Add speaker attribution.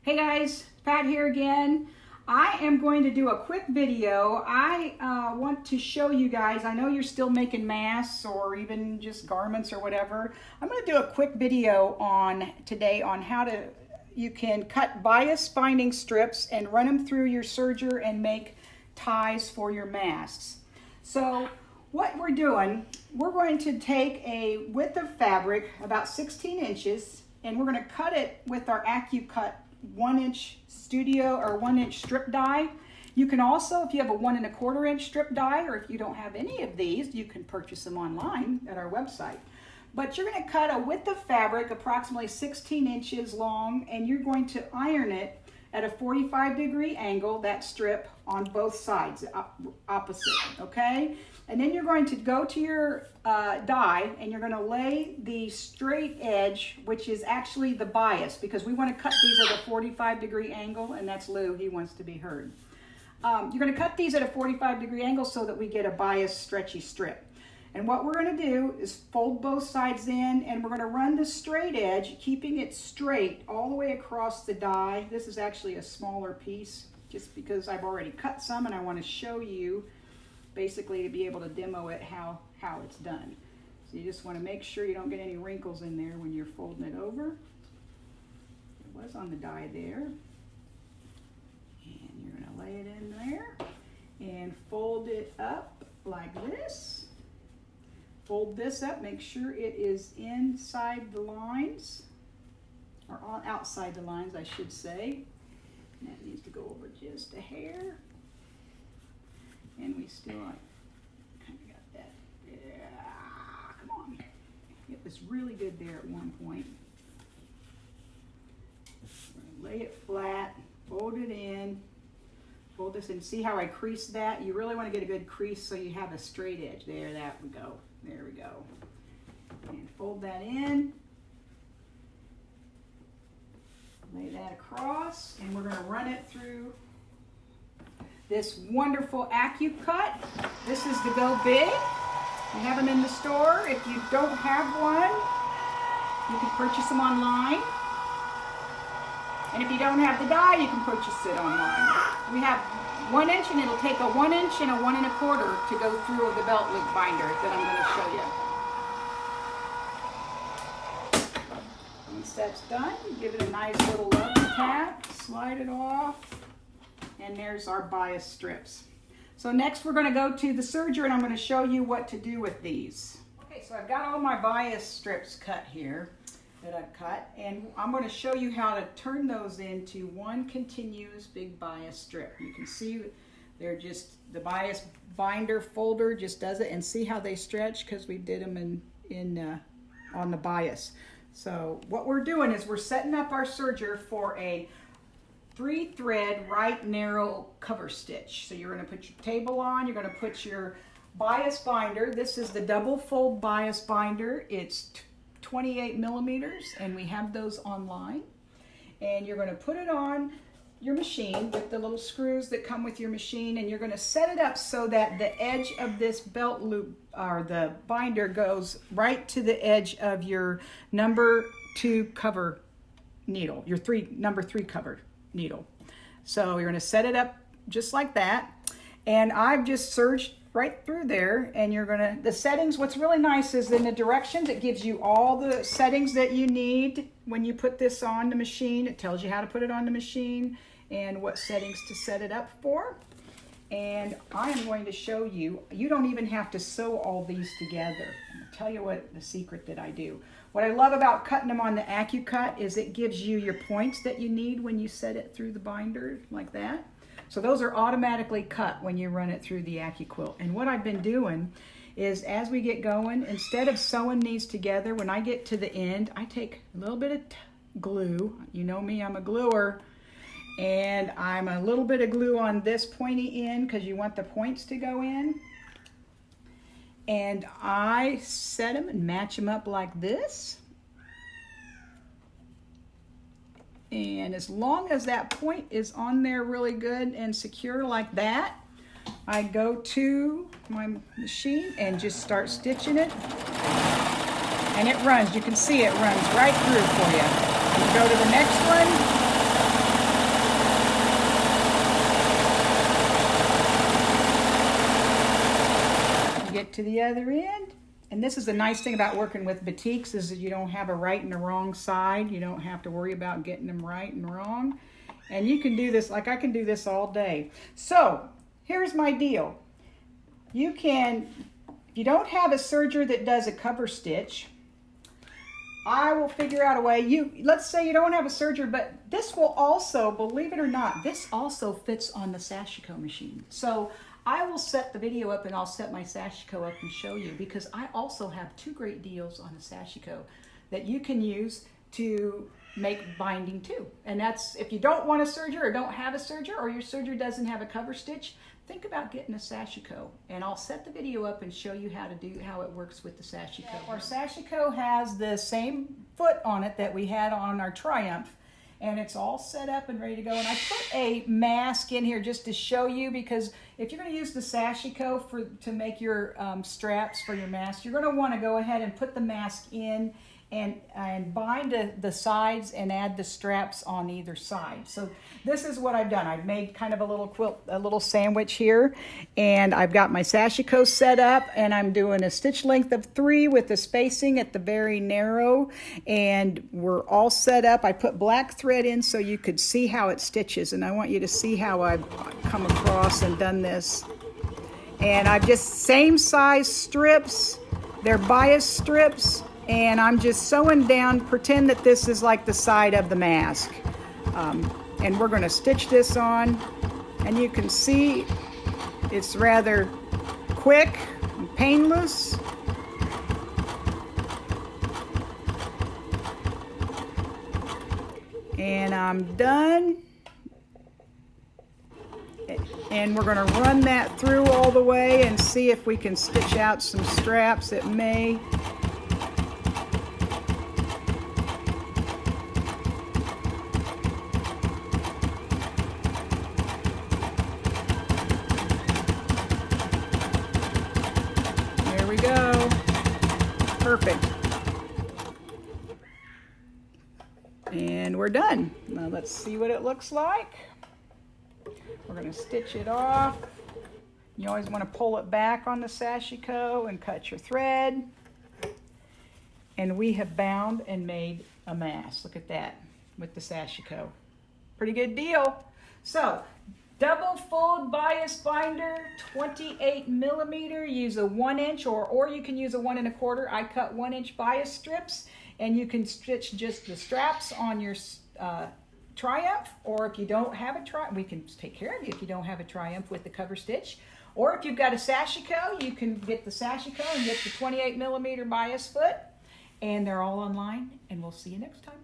Speaker 1: Hey guys, Pat here again. I am going to do a quick video. I want to show you guys, I know you're still making masks or even just garments or whatever. I'm going to do a quick video today on how you can cut bias binding strips and run them through your serger and make ties for your masks. So what we're doing, we're going to take a width of fabric about 16 inches and we're going to cut it with our AccuQuilt 1-inch studio or 1-inch strip die. You can also, if you have a 1 1/4 inch strip die, or if you don't have any of these, you can purchase them online at our website. But you're going to cut a width of fabric approximately 16 inches long, and you're going to iron it at a 45-degree angle, that strip, on both sides, opposite, okay? And then you're going to go to your die and you're going to lay the straight edge, which is actually the bias, because we want to cut these at a 45-degree angle, and that's Lou, he wants to be heard. You're going to cut these at a 45-degree angle so that we get a bias stretchy strip. And what we're going to do is fold both sides in, and we're going to run the straight edge, keeping it straight all the way across the die. This is actually a smaller piece, just because I've already cut some and I want to show you, basically, to be able to demo it how it's done. So you just want to make sure you don't get any wrinkles in there when you're folding it over. It was on the die there. And you're going to lay it in there and fold it up like this. Fold this up, make sure it is inside the lines, or outside the lines, I should say. And that needs to go over just a hair. And we still kind of got that. Yeah, come on. It was really good there at one point. We're gonna lay it flat, fold it in, fold this in. See how I creased that? You really want to get a good crease so you have a straight edge. There, that we go. There we go. And fold that in. Lay that across, and we're going to run it through this wonderful AccuQuilt. This is the Go Big. We have them in the store. If you don't have one, you can purchase them online. And if you don't have the die, you can purchase it online. We have 1 inch, and it'll take a 1 inch and a 1 1/4 to go through the belt loop binder that I'm going to show you. Once that's done, give it a nice little love tap, slide it off, and there's our bias strips. So next we're going to go to the serger, and I'm going to show you what to do with these. Okay, so I've got all my bias strips cut here that I've cut, and I'm going to show you how to turn those into one continuous big bias strip. You can see they're just, the bias binder folder just does it, and see how they stretch because we did them on the bias. So what we're doing is we're setting up our serger for a 3-thread right narrow cover stitch. So you're going to put your table on, you're going to put your bias binder. This is the double fold bias binder. It's 28 millimeters, and we have those online. And you're going to put it on your machine with the little screws that come with your machine, and you're going to set it up so that the edge of this belt loop, or the binder, goes right to the edge of your number 2 cover needle, your number 3 cover needle. So you're going to set it up just like that, and I've just serged right through there, and you're gonna, the settings, what's really nice is in the directions, it gives you all the settings that you need when you put this on the machine. It tells you how to put it on the machine and what settings to set it up for. And I am going to show you, you don't even have to sew all these together. I'm gonna tell you what the secret that I do. What I love about cutting them on the AccuQuilt is it gives you your points that you need when you set it through the binder like that. So those are automatically cut when you run it through the AccuQuilt. And what I've been doing is, as we get going, instead of sewing these together, when I get to the end, I take a little bit of glue. You know me, I'm a gluer. And I'm a little bit of glue on this pointy end because you want the points to go in. And I set them and match them up like this. And as long as that point is on there really good and secure like that, I go to my machine and just start stitching it. And it runs, you can see it runs right through for you. And you go to the next one, to the other end. And this is the nice thing about working with batiks is that you don't have a right and a wrong side. You don't have to worry about getting them right and wrong. And you can do this, like I can do this all day. So here's my deal. You can, if you don't have a serger that does a cover stitch, I will figure out a way. Let's say you don't have a serger, but this will also, believe it or not, this also fits on the sashiko machine. So I will set the video up and I'll set my sashiko up and show you, because I also have 2 great deals on the sashiko that you can use to make binding too. And that's, if you don't want a serger or don't have a serger, or your serger doesn't have a cover stitch, think about getting a sashiko, and I'll set the video up and show you how it works with the sashiko. Our sashiko has the same foot on it that we had on our Triumph, and it's all set up and ready to go. And I put a mask in here just to show you, because if you're going to use the sashiko to make your straps for your mask, you're going to want to go ahead and put the mask in and bind the sides and add the straps on either side. So this is what I've done. I've made kind of a little quilt, a little sandwich here, and I've got my sashiko set up, and I'm doing a stitch length of 3 with the spacing at the very narrow, and we're all set up. I put black thread in so you could see how it stitches, and I want you to see how I've come across and done this. And I've just same size strips, they're bias strips, and I'm just sewing down, pretend that this is like the side of the mask. And we're going to stitch this on, and you can see it's rather quick and painless. And I'm done. And we're going to run that through all the way and see if we can stitch out some straps. It may. There we go. Perfect. And we're done. Now let's see what it looks like. We're going to stitch it off. You always want to pull it back on the sashiko and cut your thread. And we have bound and made a mask. Look at that with the sashiko. Pretty good deal. So, double fold bias binder, 28 millimeter. Use a 1 inch or you can use a 1 1/4. I cut 1 inch bias strips, and you can stitch just the straps on your Triumph, or if you don't have a Triumph, we can take care of you if you don't have a Triumph with the cover stitch. Or if you've got a sashiko, you can get the sashiko and get the 28 millimeter bias foot. And they're all online, and we'll see you next time.